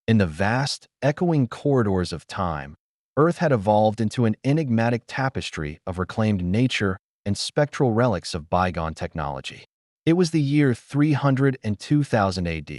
In the vast, echoing corridors of time, Earth had evolved into an enigmatic tapestry of reclaimed nature and spectral relics of bygone technology. It was the year 302,000 AD,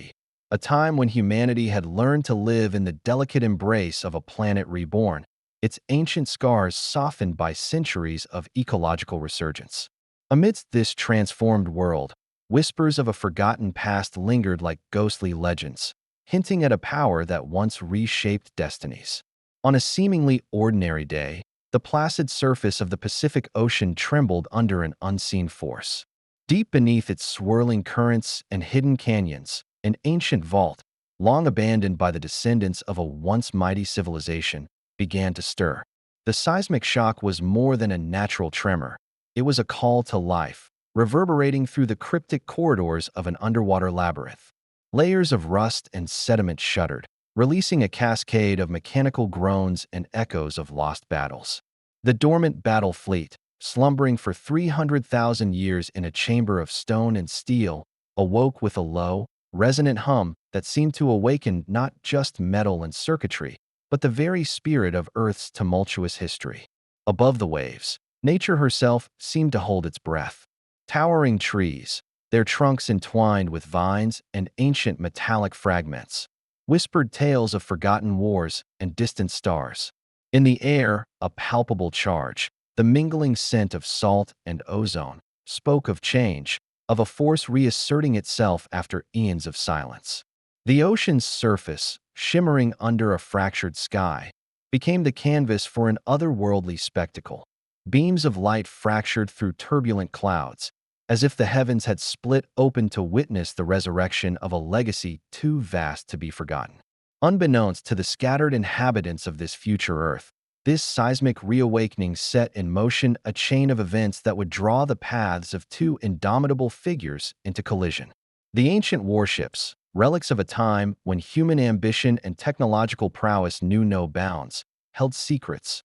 a time when humanity had learned to live in the delicate embrace of a planet reborn, its ancient scars softened by centuries of ecological resurgence. Amidst this transformed world, whispers of a forgotten past lingered like ghostly legends, hinting at a power that once reshaped destinies. On a seemingly ordinary day, the placid surface of the Pacific Ocean trembled under an unseen force. Deep beneath its swirling currents and hidden canyons, an ancient vault, long abandoned by the descendants of a once mighty civilization, began to stir. The seismic shock was more than a natural tremor. It was a call to life, reverberating through the cryptic corridors of an underwater labyrinth. Layers of rust and sediment shuddered, releasing a cascade of mechanical groans and echoes of lost battles. The dormant battle fleet, slumbering for 300,000 years in a chamber of stone and steel, awoke with a low, resonant hum that seemed to awaken not just metal and circuitry, but the very spirit of Earth's tumultuous history. Above the waves, nature herself seemed to hold its breath. Towering trees, their trunks entwined with vines and ancient metallic fragments, whispered tales of forgotten wars and distant stars. In the air, a palpable charge, the mingling scent of salt and ozone, spoke of change, of a force reasserting itself after eons of silence. The ocean's surface, shimmering under a fractured sky, became the canvas for an otherworldly spectacle. Beams of light fractured through turbulent clouds, as if the heavens had split open to witness the resurrection of a legacy too vast to be forgotten. Unbeknownst to the scattered inhabitants of this future Earth, this seismic reawakening set in motion a chain of events that would draw the paths of two indomitable figures into collision. The ancient warships, relics of a time when human ambition and technological prowess knew no bounds, held secrets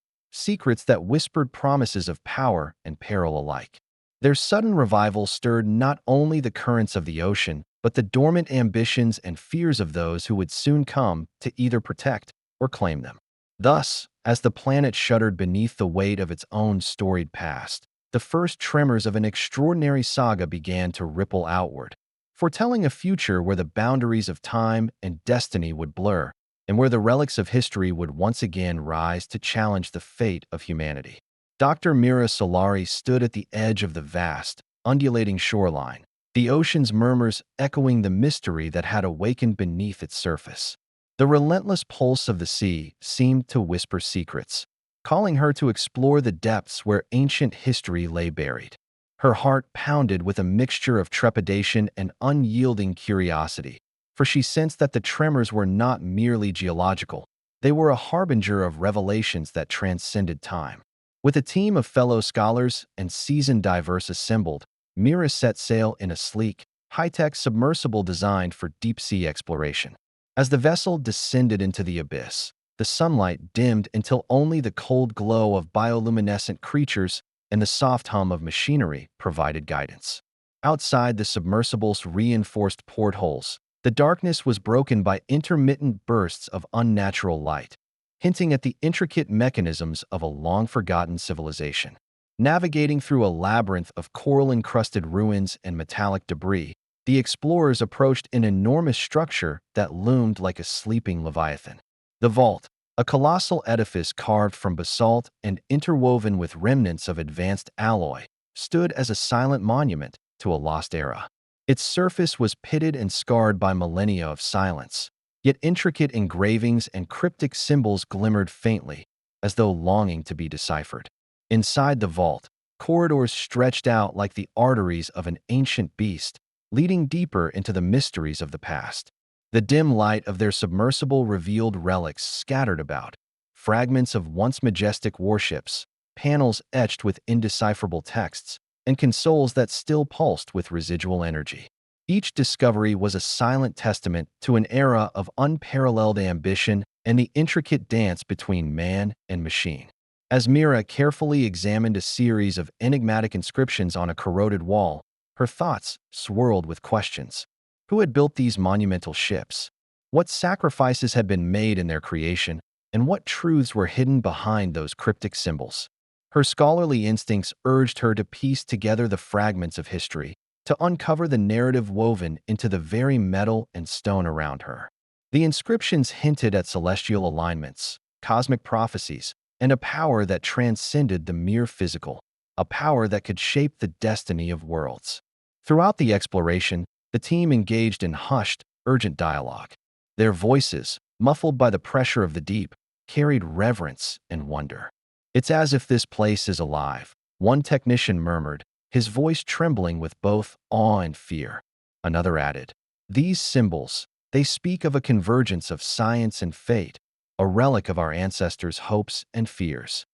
that whispered promises of power and peril alike. Their sudden revival stirred not only the currents of the ocean, but the dormant ambitions and fears of those who would soon come to either protect or claim them. Thus, as the planet shuddered beneath the weight of its own storied past, the first tremors of an extraordinary saga began to ripple outward, foretelling a future where the boundaries of time and destiny would blur, and where the relics of history would once again rise to challenge the fate of humanity. Dr. Mira Solari stood at the edge of the vast, undulating shoreline, the ocean's murmurs echoing the mystery that had awakened beneath its surface. The relentless pulse of the sea seemed to whisper secrets, calling her to explore the depths where ancient history lay buried. Her heart pounded with a mixture of trepidation and unyielding curiosity, for she sensed that the tremors were not merely geological, they were a harbinger of revelations that transcended time. With a team of fellow scholars and seasoned divers assembled, Mira set sail in a sleek, high-tech submersible designed for deep-sea exploration. As the vessel descended into the abyss, the sunlight dimmed until only the cold glow of bioluminescent creatures and the soft hum of machinery provided guidance. Outside the submersible's reinforced portholes, the darkness was broken by intermittent bursts of unnatural light, hinting at the intricate mechanisms of a long-forgotten civilization. Navigating through a labyrinth of coral-encrusted ruins and metallic debris, the explorers approached an enormous structure that loomed like a sleeping leviathan. The vault, a colossal edifice carved from basalt and interwoven with remnants of advanced alloy, stood as a silent monument to a lost era. Its surface was pitted and scarred by millennia of silence, yet intricate engravings and cryptic symbols glimmered faintly, as though longing to be deciphered. Inside the vault, corridors stretched out like the arteries of an ancient beast, leading deeper into the mysteries of the past. The dim light of their submersible revealed relics scattered about, fragments of once majestic warships, panels etched with indecipherable texts, and consoles that still pulsed with residual energy. Each discovery was a silent testament to an era of unparalleled ambition and the intricate dance between man and machine. As Mira carefully examined a series of enigmatic inscriptions on a corroded wall, her thoughts swirled with questions. Who had built these monumental ships? what sacrifices had been made in their creation, and what truths were hidden behind those cryptic symbols. Her scholarly instincts urged her to piece together the fragments of history, to uncover the narrative woven into the very metal and stone around her. The inscriptions hinted at celestial alignments, cosmic prophecies, and a power that transcended the mere physical, a power that could shape the destiny of worlds. Throughout the exploration, the team engaged in hushed, urgent dialogue. Their voices, muffled by the pressure of the deep, carried reverence and wonder. "It's as if this place is alive," one technician murmured, his voice trembling with both awe and fear. Another added, "These symbols, they speak of a convergence of science and fate, a relic of our ancestors' hopes and fears."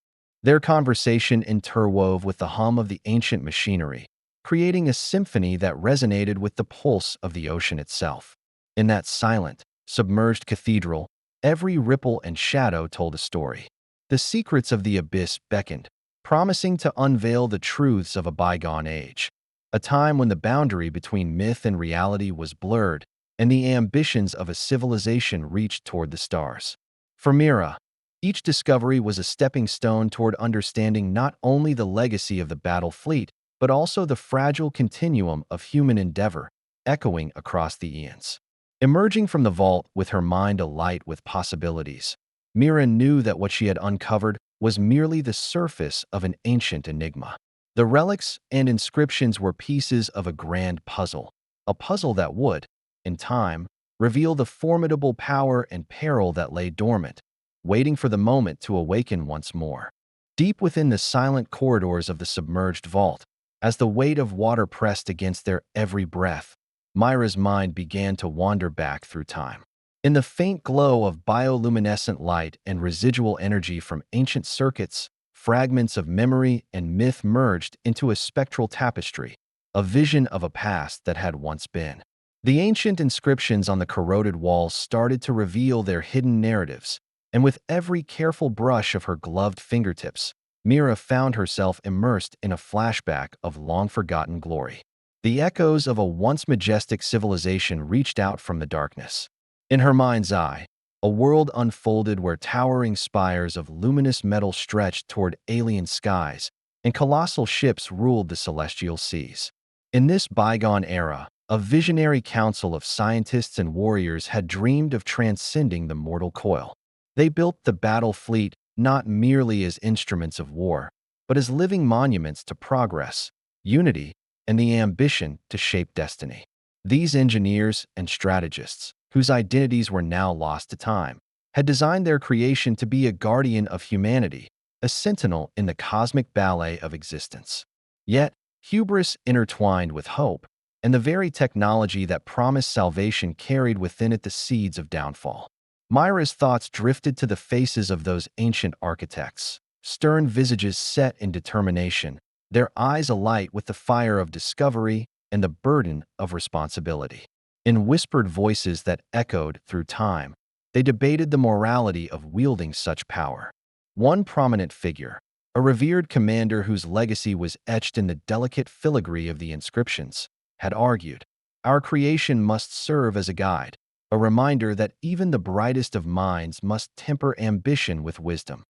Their conversation interwove with the hum of the ancient machinery, creating a symphony that resonated with the pulse of the ocean itself. In that silent, submerged cathedral, every ripple and shadow told a story. The secrets of the abyss beckoned, promising to unveil the truths of a bygone age, a time when the boundary between myth and reality was blurred and the ambitions of a civilization reached toward the stars. For Mira, each discovery was a stepping stone toward understanding not only the legacy of the battle fleet, but also the fragile continuum of human endeavor echoing across the eons. Emerging from the vault with her mind alight with possibilities, Mira knew that what she had uncovered was merely the surface of an ancient enigma. The relics and inscriptions were pieces of a grand puzzle, a puzzle that would, in time, reveal the formidable power and peril that lay dormant, waiting for the moment to awaken once more. Deep within the silent corridors of the submerged vault, as the weight of water pressed against their every breath, Myra's mind began to wander back through time. In the faint glow of bioluminescent light and residual energy from ancient circuits, fragments of memory and myth merged into a spectral tapestry, a vision of a past that had once been. The ancient inscriptions on the corroded walls started to reveal their hidden narratives, and with every careful brush of her gloved fingertips, Mira found herself immersed in a flashback of long-forgotten glory. The echoes of a once majestic civilization reached out from the darkness. In her mind's eye, a world unfolded where towering spires of luminous metal stretched toward alien skies, and colossal ships ruled the celestial seas. In this bygone era, a visionary council of scientists and warriors had dreamed of transcending the mortal coil. They built the battle fleet not merely as instruments of war, but as living monuments to progress, unity, and the ambition to shape destiny. These engineers and strategists, whose identities were now lost to time, had designed their creation to be a guardian of humanity, a sentinel in the cosmic ballet of existence. Yet, hubris intertwined with hope, and the very technology that promised salvation carried within it the seeds of downfall. Myra's thoughts drifted to the faces of those ancient architects, stern visages set in determination, their eyes alight with the fire of discovery and the burden of responsibility. In whispered voices that echoed through time, they debated the morality of wielding such power. One prominent figure, a revered commander whose legacy was etched in the delicate filigree of the inscriptions, had argued, "Our creation must serve as a guide, a reminder that even the brightest of minds must temper ambition with wisdom."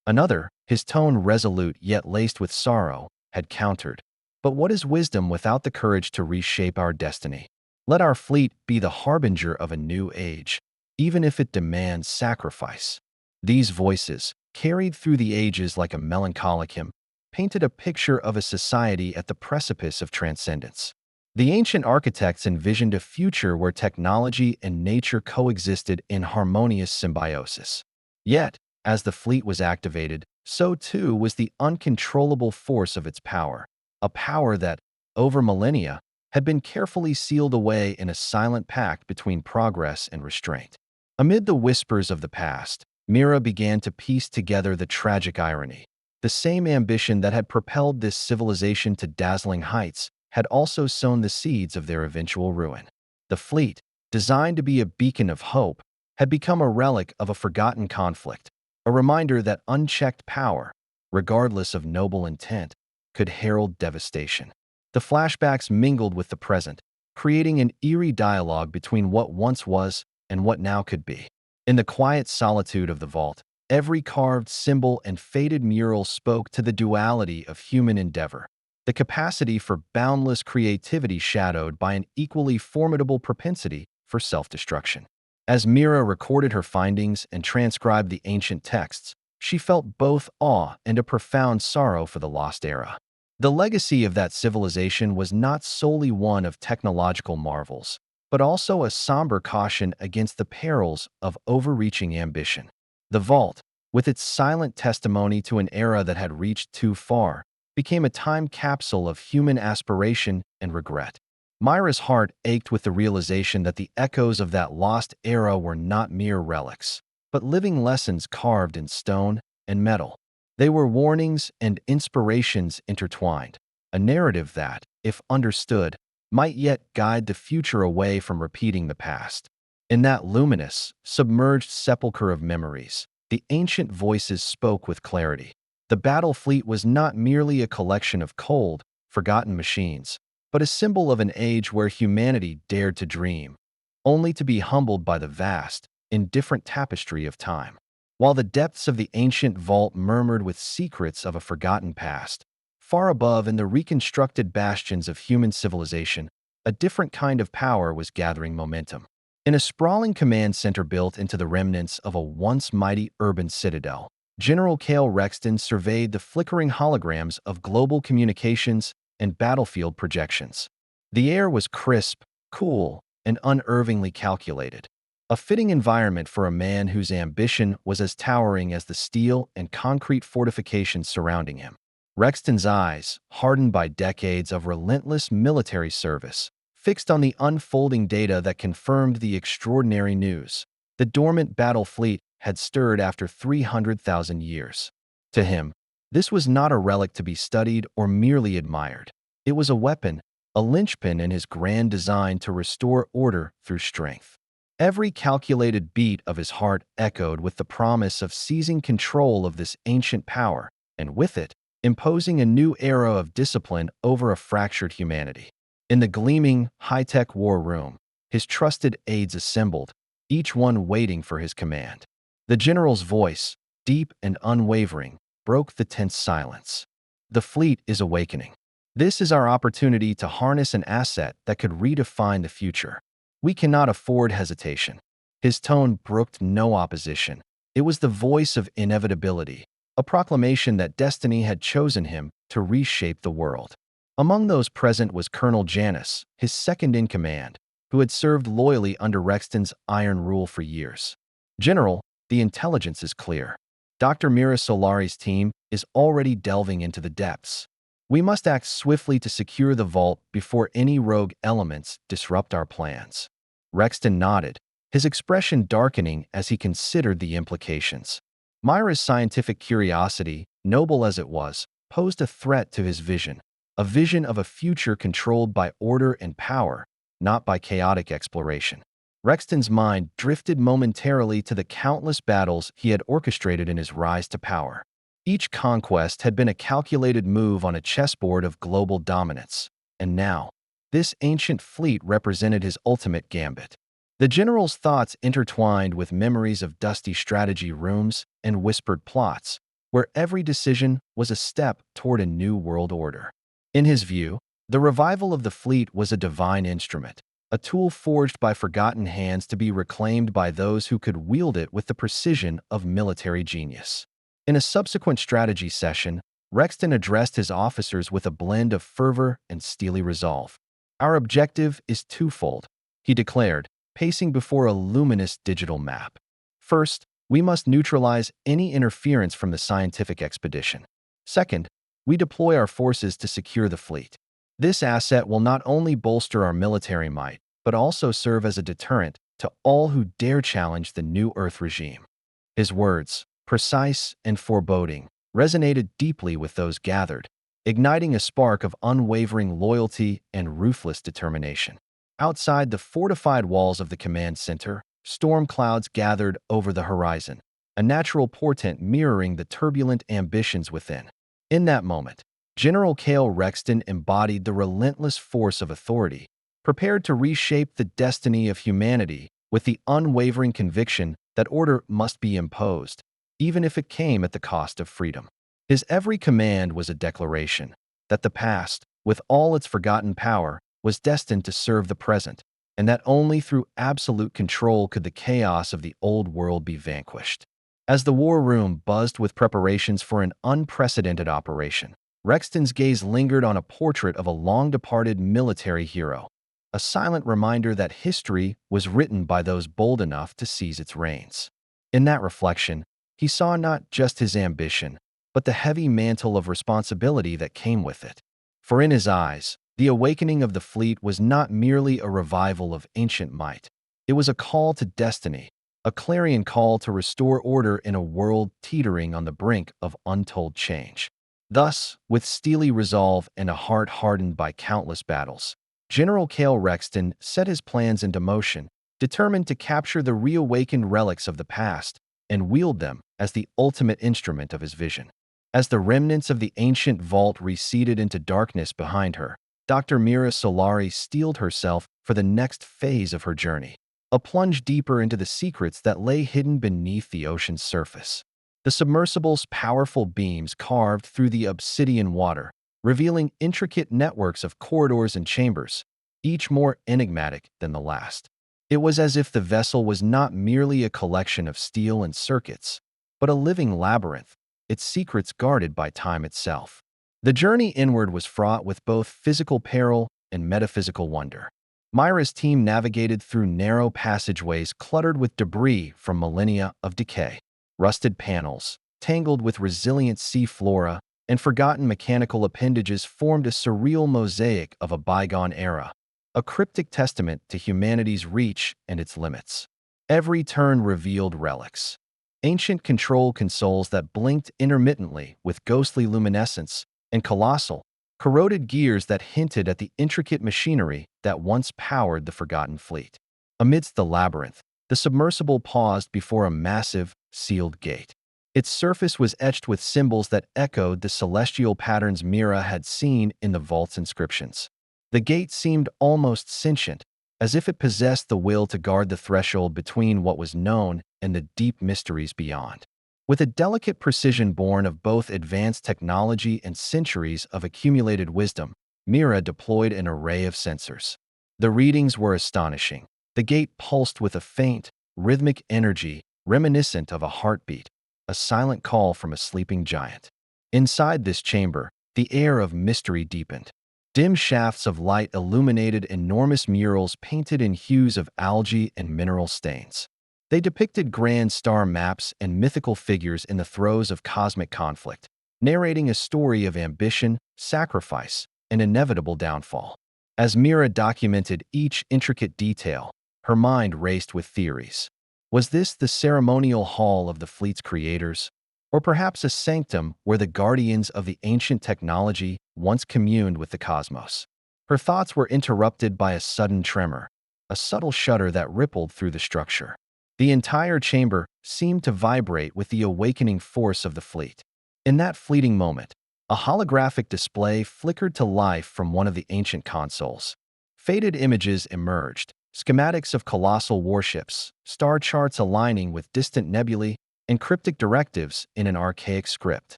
Another, his tone resolute yet laced with sorrow, had countered, "But what is wisdom without the courage to reshape our destiny? Let our fleet be the harbinger of a new age, even if it demands sacrifice." These voices, carried through the ages like a melancholic hymn, painted a picture of a society at the precipice of transcendence. The ancient architects envisioned a future where technology and nature coexisted in harmonious symbiosis. Yet, as the fleet was activated, so too was the uncontrollable force of its power, a power that, over millennia, had been carefully sealed away in a silent pact between progress and restraint. Amid the whispers of the past, Mira began to piece together the tragic irony. The same ambition that had propelled this civilization to dazzling heights had also sown the seeds of their eventual ruin. The fleet, designed to be a beacon of hope, had become a relic of a forgotten conflict, a reminder that unchecked power, regardless of noble intent, could herald devastation. The flashbacks mingled with the present, creating an eerie dialogue between what once was and what now could be. In the quiet solitude of the vault, every carved symbol and faded mural spoke to the duality of human endeavor, the capacity for boundless creativity shadowed by an equally formidable propensity for self-destruction. As Mira recorded her findings and transcribed the ancient texts, she felt both awe and a profound sorrow for the lost era. The legacy of that civilization was not solely one of technological marvels, but also a somber caution against the perils of overreaching ambition. The vault, with its silent testimony to an era that had reached too far, became a time capsule of human aspiration and regret. Myra's heart ached with the realization that the echoes of that lost era were not mere relics, but living lessons carved in stone and metal. They were warnings and inspirations intertwined, a narrative that, if understood, might yet guide the future away from repeating the past. In that luminous, submerged sepulcher of memories, the ancient voices spoke with clarity. The battle fleet was not merely a collection of cold, forgotten machines, but a symbol of an age where humanity dared to dream, only to be humbled by the vast, indifferent tapestry of time. While the depths of the ancient vault murmured with secrets of a forgotten past, far above in the reconstructed bastions of human civilization, a different kind of power was gathering momentum. In a sprawling command center built into the remnants of a once mighty urban citadel, General Cale Rexton surveyed the flickering holograms of global communications and battlefield projections. The air was crisp, cool, and unervingly calculated, a fitting environment for a man whose ambition was as towering as the steel and concrete fortifications surrounding him. Rexton's eyes, hardened by decades of relentless military service, fixed on the unfolding data that confirmed the extraordinary news. The dormant battle fleet had stirred after 300,000 years. To him, this was not a relic to be studied or merely admired. It was a weapon, a linchpin in his grand design to restore order through strength. Every calculated beat of his heart echoed with the promise of seizing control of this ancient power, and with it, imposing a new era of discipline over a fractured humanity. In the gleaming, high-tech war room, his trusted aides assembled, each one waiting for his command. The general's voice, deep and unwavering, broke the tense silence. The fleet is awakening. This is our opportunity to harness an asset that could redefine the future. We cannot afford hesitation. His tone brooked no opposition. It was the voice of inevitability, a proclamation that destiny had chosen him to reshape the world. Among those present was Colonel Janus, his second-in-command, who had served loyally under Rexton's iron rule for years. General, the intelligence is clear. Dr. Mira Solari's team is already delving into the depths. We must act swiftly to secure the vault before any rogue elements disrupt our plans. Rexton nodded, his expression darkening as he considered the implications. Myra's scientific curiosity, noble as it was, posed a threat to his vision, a vision of a future controlled by order and power, not by chaotic exploration. Rexton's mind drifted momentarily to the countless battles he had orchestrated in his rise to power. Each conquest had been a calculated move on a chessboard of global dominance, and now, this ancient fleet represented his ultimate gambit. The general's thoughts intertwined with memories of dusty strategy rooms and whispered plots, where every decision was a step toward a new world order. In his view, the revival of the fleet was a divine instrument, a tool forged by forgotten hands to be reclaimed by those who could wield it with the precision of military genius. In a subsequent strategy session, Rexton addressed his officers with a blend of fervor and steely resolve. "Our objective is twofold," he declared, pacing before a luminous digital map. "First, we must neutralize any interference from the scientific expedition. Second, we deploy our forces to secure the fleet. This asset will not only bolster our military might, but also serve as a deterrent to all who dare challenge the New Earth regime." His words, precise and foreboding, resonated deeply with those gathered, igniting a spark of unwavering loyalty and ruthless determination. Outside the fortified walls of the command center, storm clouds gathered over the horizon, a natural portent mirroring the turbulent ambitions within. In that moment, General Cale Rexton embodied the relentless force of authority, prepared to reshape the destiny of humanity with the unwavering conviction that order must be imposed, even if it came at the cost of freedom. His every command was a declaration that the past, with all its forgotten power, was destined to serve the present, and that only through absolute control could the chaos of the old world be vanquished. As the war room buzzed with preparations for an unprecedented operation, Rexton's gaze lingered on a portrait of a long-departed military hero, a silent reminder that history was written by those bold enough to seize its reins. In that reflection, he saw not just his ambition, but the heavy mantle of responsibility that came with it. For in his eyes, the awakening of the fleet was not merely a revival of ancient might. It was a call to destiny, a clarion call to restore order in a world teetering on the brink of untold change. Thus, with steely resolve and a heart hardened by countless battles, General Cale Rexton set his plans into motion, determined to capture the reawakened relics of the past and wield them as the ultimate instrument of his vision. As the remnants of the ancient vault receded into darkness behind her, Dr. Mira Solari steeled herself for the next phase of her journey, a plunge deeper into the secrets that lay hidden beneath the ocean's surface. The submersible's powerful beams carved through the obsidian water, revealing intricate networks of corridors and chambers, each more enigmatic than the last. It was as if the vessel was not merely a collection of steel and circuits, but a living labyrinth, its secrets guarded by time itself. The journey inward was fraught with both physical peril and metaphysical wonder. Myra's team navigated through narrow passageways cluttered with debris from millennia of decay. Rusted panels, tangled with resilient sea flora, and forgotten mechanical appendages formed a surreal mosaic of a bygone era, a cryptic testament to humanity's reach and its limits. Every turn revealed relics, ancient control consoles that blinked intermittently with ghostly luminescence, and colossal, corroded gears that hinted at the intricate machinery that once powered the forgotten fleet. Amidst the labyrinth, the submersible paused before a massive, sealed gate. Its surface was etched with symbols that echoed the celestial patterns Mira had seen in the vault's inscriptions. The gate seemed almost sentient, as if it possessed the will to guard the threshold between what was known and the deep mysteries beyond. With a delicate precision born of both advanced technology and centuries of accumulated wisdom, Mira deployed an array of sensors. The readings were astonishing. The gate pulsed with a faint, rhythmic energy reminiscent of a heartbeat, a silent call from a sleeping giant. Inside this chamber, the air of mystery deepened. Dim shafts of light illuminated enormous murals painted in hues of algae and mineral stains. They depicted grand star maps and mythical figures in the throes of cosmic conflict, narrating a story of ambition, sacrifice, and inevitable downfall. As Mira documented each intricate detail, her mind raced with theories. Was this the ceremonial hall of the fleet's creators, or perhaps a sanctum where the guardians of the ancient technology once communed with the cosmos? Her thoughts were interrupted by a sudden tremor, a subtle shudder that rippled through the structure. The entire chamber seemed to vibrate with the awakening force of the fleet. In that fleeting moment, a holographic display flickered to life from one of the ancient consoles. Faded images emerged, schematics of colossal warships, star charts aligning with distant nebulae, and cryptic directives in an archaic script.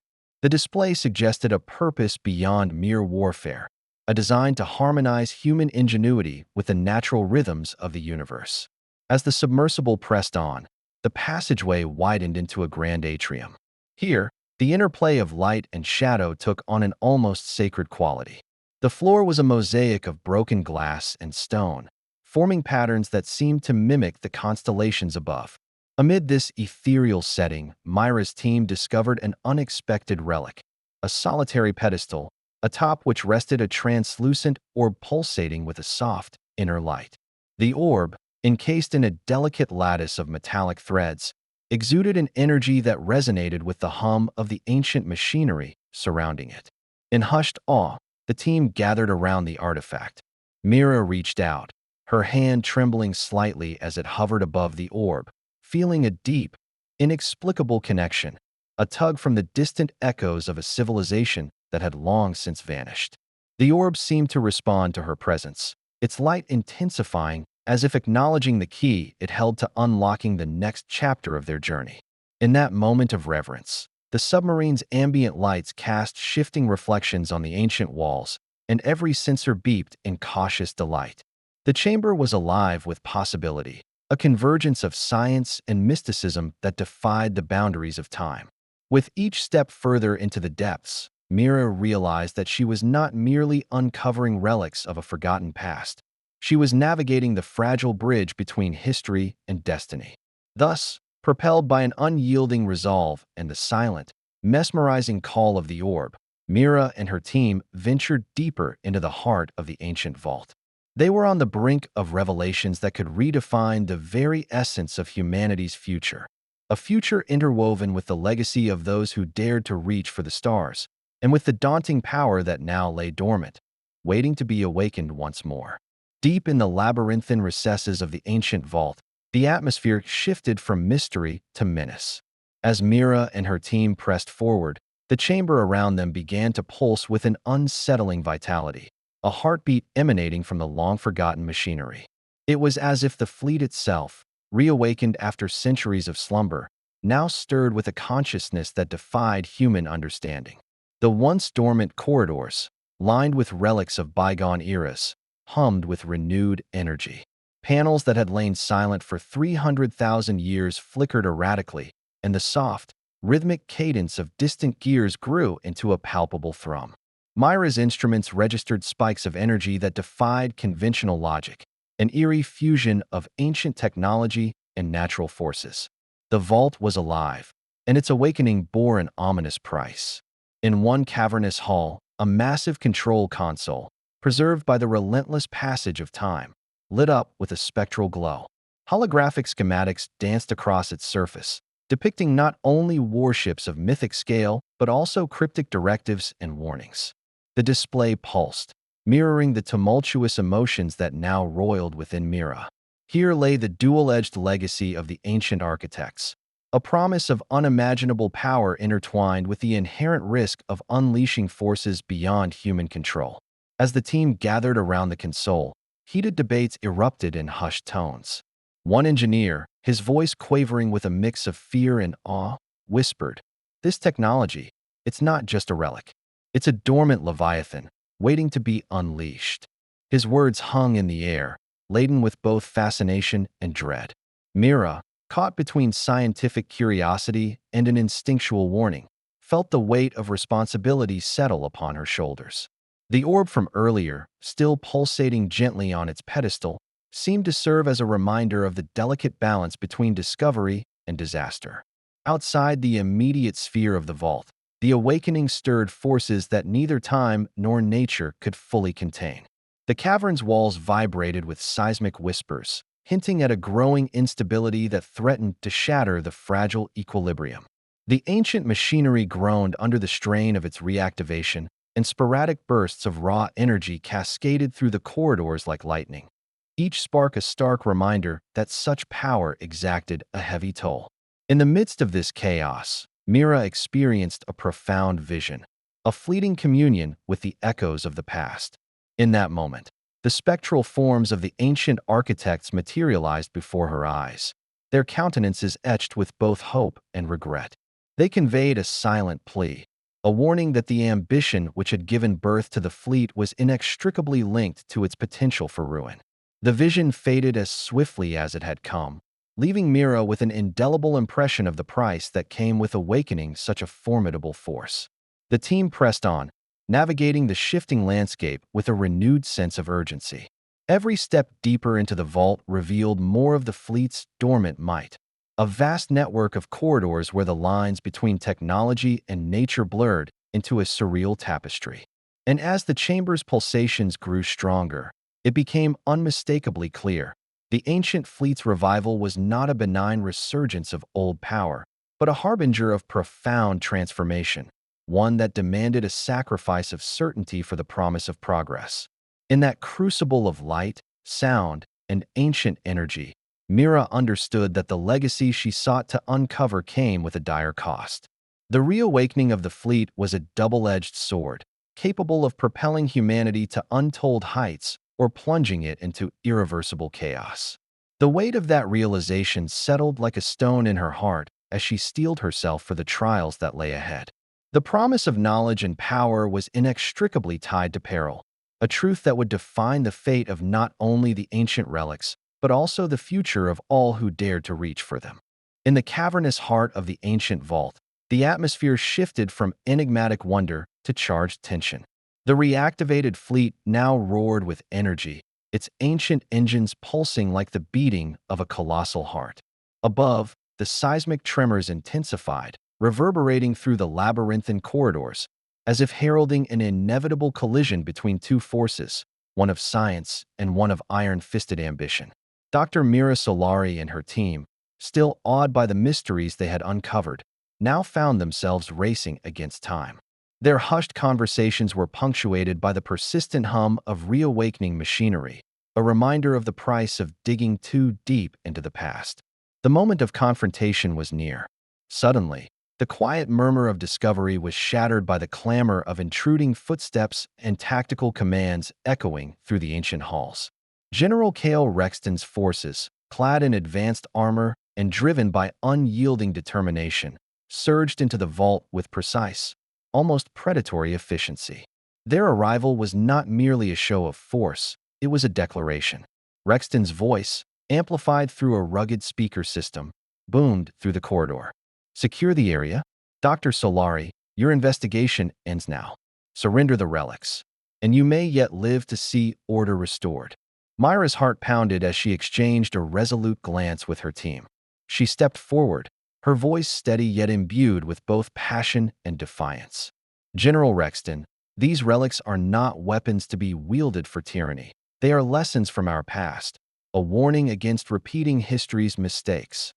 The display suggested a purpose beyond mere warfare, a design to harmonize human ingenuity with the natural rhythms of the universe. As the submersible pressed on, the passageway widened into a grand atrium. Here, the interplay of light and shadow took on an almost sacred quality. The floor was a mosaic of broken glass and stone, forming patterns that seemed to mimic the constellations above. Amid this ethereal setting, Myra's team discovered an unexpected relic, a solitary pedestal, atop which rested a translucent orb pulsating with a soft, inner light. The orb, encased in a delicate lattice of metallic threads, exuded an energy that resonated with the hum of the ancient machinery surrounding it. In hushed awe, the team gathered around the artifact. Mira reached out, her hand trembling slightly as it hovered above the orb, feeling a deep, inexplicable connection, a tug from the distant echoes of a civilization that had long since vanished. The orb seemed to respond to her presence, its light intensifying as if acknowledging the key it held to unlocking the next chapter of their journey. In that moment of reverence, the submarine's ambient lights cast shifting reflections on the ancient walls, and every sensor beeped in cautious delight. The chamber was alive with possibility, a convergence of science and mysticism that defied the boundaries of time. With each step further into the depths, Mira realized that she was not merely uncovering relics of a forgotten past. She was navigating the fragile bridge between history and destiny. Thus, propelled by an unyielding resolve and the silent, mesmerizing call of the orb, Mira and her team ventured deeper into the heart of the ancient vault. They were on the brink of revelations that could redefine the very essence of humanity's future, a future interwoven with the legacy of those who dared to reach for the stars, and with the daunting power that now lay dormant, waiting to be awakened once more. Deep in the labyrinthine recesses of the ancient vault, the atmosphere shifted from mystery to menace. As Mira and her team pressed forward, the chamber around them began to pulse with an unsettling vitality, a heartbeat emanating from the long-forgotten machinery. It was as if the fleet itself, reawakened after centuries of slumber, now stirred with a consciousness that defied human understanding. The once dormant corridors, lined with relics of bygone eras, hummed with renewed energy. Panels that had lain silent for 300,000 years flickered erratically, and the soft, rhythmic cadence of distant gears grew into a palpable thrum. Myra's instruments registered spikes of energy that defied conventional logic, an eerie fusion of ancient technology and natural forces. The vault was alive, and its awakening bore an ominous price. In one cavernous hall, a massive control console, preserved by the relentless passage of time, lit up with a spectral glow. Holographic schematics danced across its surface, depicting not only warships of mythic scale, but also cryptic directives and warnings. The display pulsed, mirroring the tumultuous emotions that now roiled within Mira. Here lay the dual-edged legacy of the ancient architects, a promise of unimaginable power intertwined with the inherent risk of unleashing forces beyond human control. As the team gathered around the console, heated debates erupted in hushed tones. One engineer, his voice quavering with a mix of fear and awe, whispered, "This technology, it's not just a relic. It's a dormant leviathan, waiting to be unleashed." His words hung in the air, laden with both fascination and dread. Mira, caught between scientific curiosity and an instinctual warning, felt the weight of responsibility settle upon her shoulders. The orb from earlier, still pulsating gently on its pedestal, seemed to serve as a reminder of the delicate balance between discovery and disaster. Outside the immediate sphere of the vault, the awakening stirred forces that neither time nor nature could fully contain. The cavern's walls vibrated with seismic whispers, hinting at a growing instability that threatened to shatter the fragile equilibrium. The ancient machinery groaned under the strain of its reactivation, and sporadic bursts of raw energy cascaded through the corridors like lightning, each spark a stark reminder that such power exacted a heavy toll. In the midst of this chaos, Mira experienced a profound vision, a fleeting communion with the echoes of the past. In that moment, the spectral forms of the ancient architects materialized before her eyes, their countenances etched with both hope and regret. They conveyed a silent plea, a warning that the ambition which had given birth to the fleet was inextricably linked to its potential for ruin. The vision faded as swiftly as it had come, leaving Mira with an indelible impression of the price that came with awakening such a formidable force. The team pressed on, navigating the shifting landscape with a renewed sense of urgency. Every step deeper into the vault revealed more of the fleet's dormant might, a vast network of corridors where the lines between technology and nature blurred into a surreal tapestry. And as the chamber's pulsations grew stronger, it became unmistakably clear. The ancient fleet's revival was not a benign resurgence of old power, but a harbinger of profound transformation, one that demanded a sacrifice of certainty for the promise of progress. In that crucible of light, sound, and ancient energy, Mira understood that the legacy she sought to uncover came with a dire cost. The reawakening of the fleet was a double-edged sword, capable of propelling humanity to untold heights or plunging it into irreversible chaos. The weight of that realization settled like a stone in her heart as she steeled herself for the trials that lay ahead. The promise of knowledge and power was inextricably tied to peril, a truth that would define the fate of not only the ancient relics, but also the future of all who dared to reach for them. In the cavernous heart of the ancient vault, the atmosphere shifted from enigmatic wonder to charged tension. The reactivated fleet now roared with energy, its ancient engines pulsing like the beating of a colossal heart. Above, the seismic tremors intensified, reverberating through the labyrinthine corridors, as if heralding an inevitable collision between two forces, one of science and one of iron-fisted ambition. Dr. Mira Solari and her team, still awed by the mysteries they had uncovered, now found themselves racing against time. Their hushed conversations were punctuated by the persistent hum of reawakening machinery, a reminder of the price of digging too deep into the past. The moment of confrontation was near. Suddenly, the quiet murmur of discovery was shattered by the clamor of intruding footsteps and tactical commands echoing through the ancient halls. General Cale Rexton's forces, clad in advanced armor and driven by unyielding determination, surged into the vault with precise, almost predatory efficiency. Their arrival was not merely a show of force, it was a declaration. Rexton's voice, amplified through a rugged speaker system, boomed through the corridor. "Secure the area. Dr. Solari, your investigation ends now. Surrender the relics, and you may yet live to see order restored." Myra's heart pounded as she exchanged a resolute glance with her team. She stepped forward, her voice steady yet imbued with both passion and defiance. "General Rexton, these relics are not weapons to be wielded for tyranny. They are lessons from our past, a warning against repeating history's mistakes."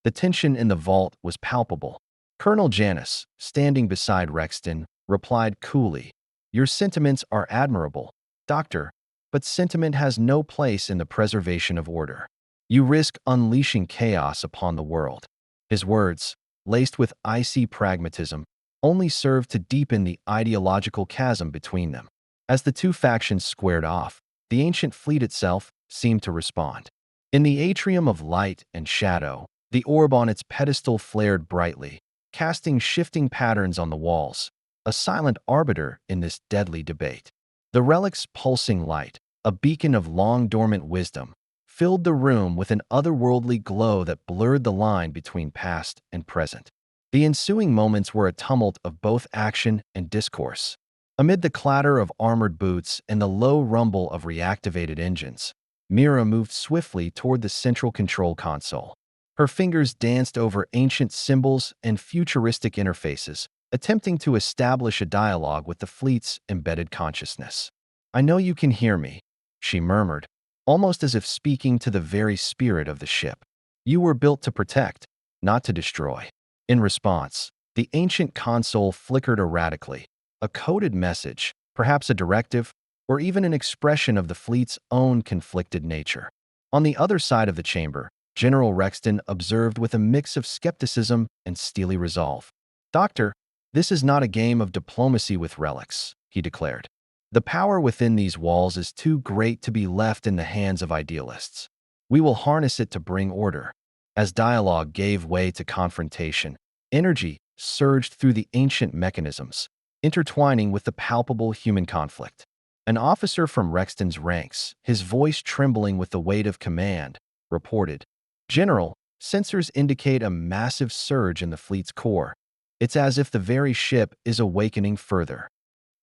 The tension in the vault was palpable. Colonel Janus, standing beside Rexton, replied coolly, "Your sentiments are admirable, Doctor, but sentiment has no place in the preservation of order. You risk unleashing chaos upon the world." His words, laced with icy pragmatism, only served to deepen the ideological chasm between them. As the two factions squared off, the ancient fleet itself seemed to respond. In the atrium of light and shadow, the orb on its pedestal flared brightly, casting shifting patterns on the walls, a silent arbiter in this deadly debate. The relic's pulsing light, a beacon of long-dormant wisdom, filled the room with an otherworldly glow that blurred the line between past and present. The ensuing moments were a tumult of both action and discourse. Amid the clatter of armored boots and the low rumble of reactivated engines, Mira moved swiftly toward the central control console. Her fingers danced over ancient symbols and futuristic interfaces, attempting to establish a dialogue with the fleet's embedded consciousness. "I know you can hear me," she murmured, almost as if speaking to the very spirit of the ship. "You were built to protect, not to destroy." In response, the ancient console flickered erratically, a coded message, perhaps a directive, or even an expression of the fleet's own conflicted nature. On the other side of the chamber, General Rexton observed with a mix of skepticism and steely resolve. "Doctor, this is not a game of diplomacy with relics," he declared. "The power within these walls is too great to be left in the hands of idealists. We will harness it to bring order." As dialogue gave way to confrontation, energy surged through the ancient mechanisms, intertwining with the palpable human conflict. An officer from Rexton's ranks, his voice trembling with the weight of command, reported, "General, sensors indicate a massive surge in the fleet's core. It's as if the very ship is awakening further."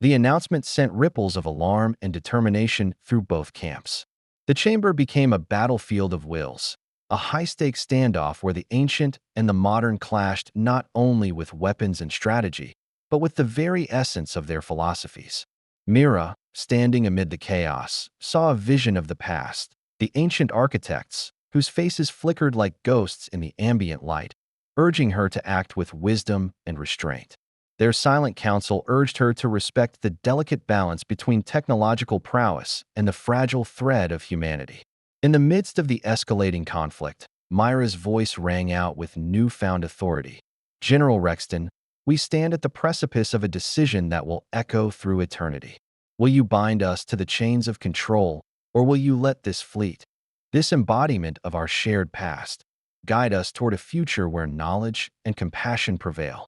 The announcement sent ripples of alarm and determination through both camps. The chamber became a battlefield of wills, a high-stakes standoff where the ancient and the modern clashed not only with weapons and strategy, but with the very essence of their philosophies. Mira, standing amid the chaos, saw a vision of the past, the ancient architects, whose faces flickered like ghosts in the ambient light, urging her to act with wisdom and restraint. Their silent counsel urged her to respect the delicate balance between technological prowess and the fragile thread of humanity. In the midst of the escalating conflict, Myra's voice rang out with newfound authority. "General Rexton, we stand at the precipice of a decision that will echo through eternity. Will you bind us to the chains of control, Or will you let this fleet, this embodiment of our shared past, guide us toward a future where knowledge and compassion prevail?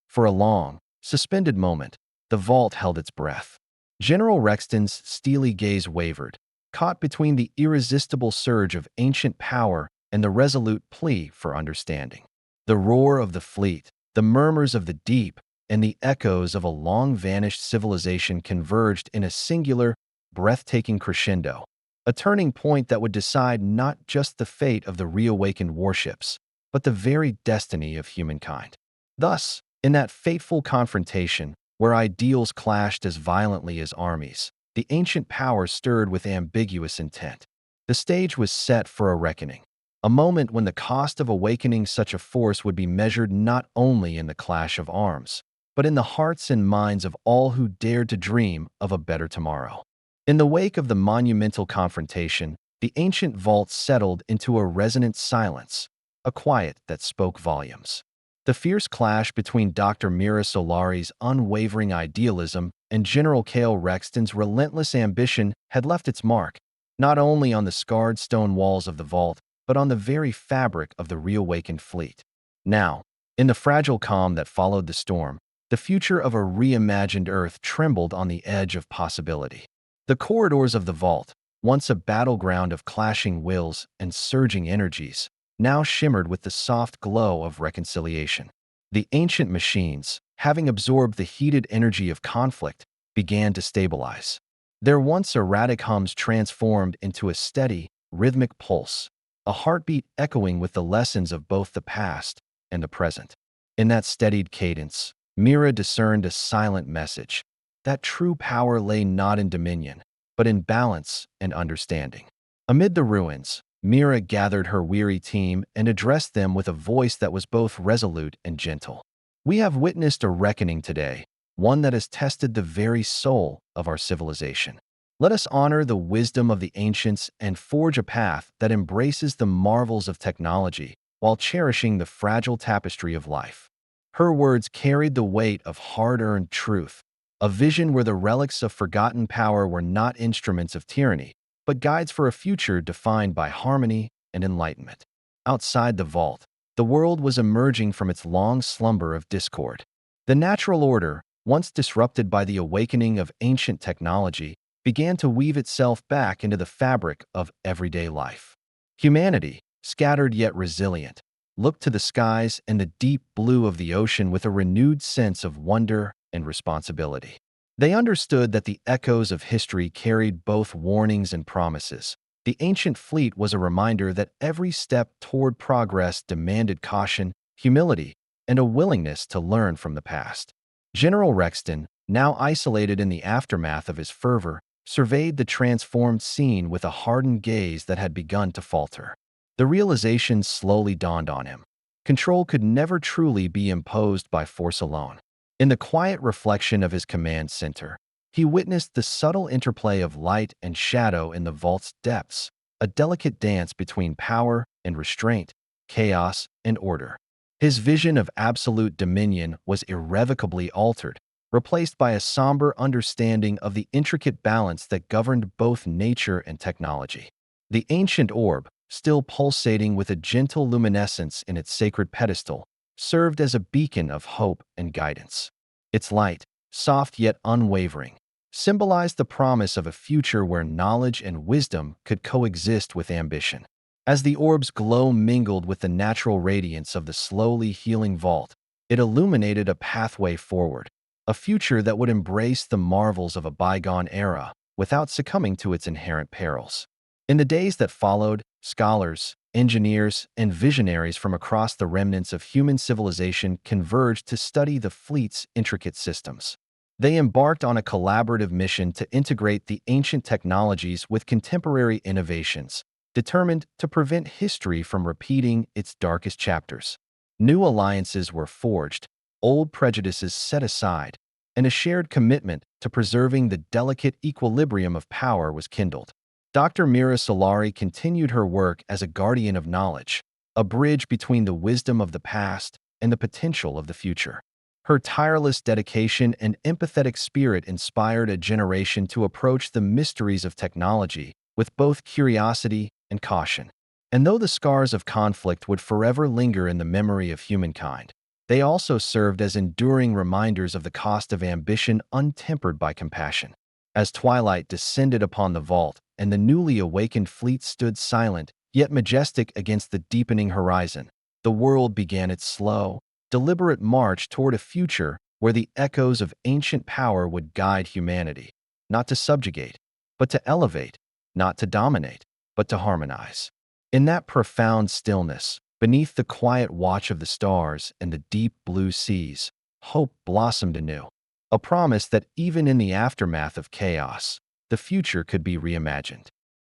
For a long, suspended moment, the vault held its breath. General Rexton's steely gaze wavered, caught between the irresistible surge of ancient power and the resolute plea for understanding. The roar of the fleet, the murmurs of the deep, and the echoes of a long-vanished civilization converged in a singular, breathtaking crescendo, a turning point that would decide not just the fate of the reawakened warships, but the very destiny of humankind. Thus, in that fateful confrontation, where ideals clashed as violently as armies, the ancient power stirred with ambiguous intent. The stage was set for a reckoning, a moment when the cost of awakening such a force would be measured not only in the clash of arms, but in the hearts and minds of all who dared to dream of a better tomorrow. In the wake of the monumental confrontation, the ancient vault settled into a resonant silence, a quiet that spoke volumes. The fierce clash between Dr. Mira Solari's unwavering idealism and General Cale Rexton's relentless ambition had left its mark, not only on the scarred stone walls of the vault, but on the very fabric of the reawakened fleet. Now, in the fragile calm that followed the storm, the future of a reimagined Earth trembled on the edge of possibility. The corridors of the vault, once a battleground of clashing wills and surging energies, now shimmered with the soft glow of reconciliation. The ancient machines, having absorbed the heated energy of conflict, began to stabilize. Their once erratic hums transformed into a steady, rhythmic pulse, a heartbeat echoing with the lessons of both the past and the present. In that steadied cadence, Mira discerned a silent message, that true power lay not in dominion, but in balance and understanding. Amid the ruins, Mira gathered her weary team and addressed them with a voice that was both resolute and gentle. We have witnessed a reckoning today, one that has tested the very soul of our civilization. Let us honor the wisdom of the ancients and forge a path that embraces the marvels of technology while cherishing the fragile tapestry of life. Her words carried the weight of hard-earned truth, a vision where the relics of forgotten power were not instruments of tyranny, but guides for a future defined by harmony and enlightenment. Outside the vault, the world was emerging from its long slumber of discord. The natural order, once disrupted by the awakening of ancient technology, began to weave itself back into the fabric of everyday life. Humanity, scattered yet resilient, looked to the skies and the deep blue of the ocean with a renewed sense of wonder and responsibility. They understood that the echoes of history carried both warnings and promises. The ancient fleet was a reminder that every step toward progress demanded caution, humility, and a willingness to learn from the past. General Rexton, now isolated in the aftermath of his fervor, surveyed the transformed scene with a hardened gaze that had begun to falter. The realization slowly dawned on him. Control could never truly be imposed by force alone. In the quiet reflection of his command center, he witnessed the subtle interplay of light and shadow in the vault's depths, a delicate dance between power and restraint, chaos and order. His vision of absolute dominion was irrevocably altered, replaced by a somber understanding of the intricate balance that governed both nature and technology. The ancient orb, still pulsating with a gentle luminescence in its sacred pedestal, served as a beacon of hope and guidance. Its light, soft yet unwavering, symbolized the promise of a future where knowledge and wisdom could coexist with ambition. As the orb's glow mingled with the natural radiance of the slowly healing vault, it illuminated a pathway forward, a future that would embrace the marvels of a bygone era without succumbing to its inherent perils. In the days that followed, scholars, engineers, and visionaries from across the remnants of human civilization converged to study the fleet's intricate systems. They embarked on a collaborative mission to integrate the ancient technologies with contemporary innovations, determined to prevent history from repeating its darkest chapters. New alliances were forged, old prejudices set aside, and a shared commitment to preserving the delicate equilibrium of power was kindled. Dr. Mira Solari continued her work as a guardian of knowledge, a bridge between the wisdom of the past and the potential of the future. Her tireless dedication and empathetic spirit inspired a generation to approach the mysteries of technology with both curiosity and caution. And though the scars of conflict would forever linger in the memory of humankind, they also served as enduring reminders of the cost of ambition untempered by compassion. As twilight descended upon the vault and the newly awakened fleet stood silent, yet majestic against the deepening horizon, the world began its slow, deliberate march toward a future where the echoes of ancient power would guide humanity, not to subjugate, but to elevate, not to dominate, but to harmonize. In that profound stillness, beneath the quiet watch of the stars and the deep blue seas, hope blossomed anew, a promise that even in the aftermath of chaos, the future could be reimagined.